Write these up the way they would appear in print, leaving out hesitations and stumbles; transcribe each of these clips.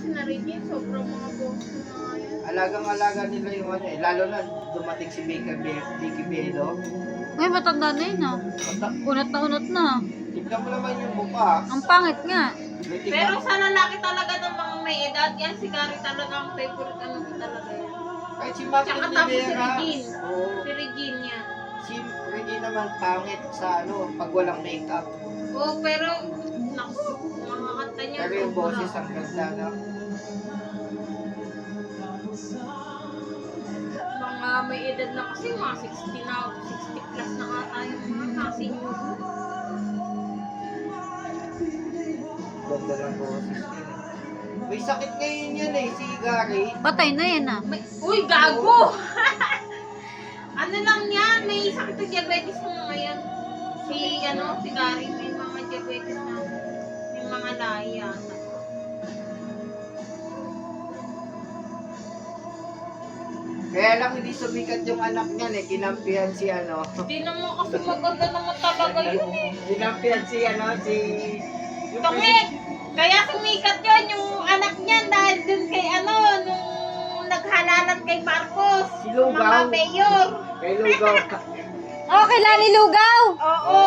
si na Regine, sobrang mga boss na nga yan. Alagang-alaga nila yung ano eh. Lalo na dumating si Vicky Bello. Ay, matanda na yun ah. Unat na. Tignan mo naman yung mukha. Ang pangit nga. Pero sa lalaki talaga ng mga may edad, yan si Gary talaga ang favorite ano ko talaga yan. Kahit si Martin Tsaka tapos si Rivera. Regine. Oo. Si Regine yan. Si Regine naman pangit sa ano, pag walang makeup. Oo, pero, naku, mga kanta niya. Pero yung sobra. boses ang ganda na. Mga may edad na kasi, mga 60 na, 60 plus na nga tayo mga kasinyo. Ganda ng boses yun eh. May sakit ngayon yan eh, si Gary. Patay na yan ah. Uy, gago! Ano lang yan, may sakit na diabetes mo ngayon. Si Gary, may mga diabetes na, may mga laya. Kaya lang hindi sumikat yung anak niyan eh, kinampihan si ano. Hindi naman kasi maganda naman talaga yun eh. Kinampihan si ano, si... Tungit! Kaya sumikat yun yung anak niyan dahil dun kay nung naghalalan kay Marcos. Si Lugaw. Mga mayor. Kay Lugaw. Oh, kay Lani Lugaw! Oo.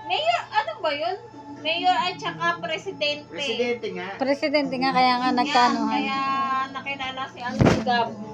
Mayor, ano ba yun? Mayor at saka presidente. Presidente nga. Presidente nga kaya nga nagkanuhan. Kaya nakilala si Alvin Gab.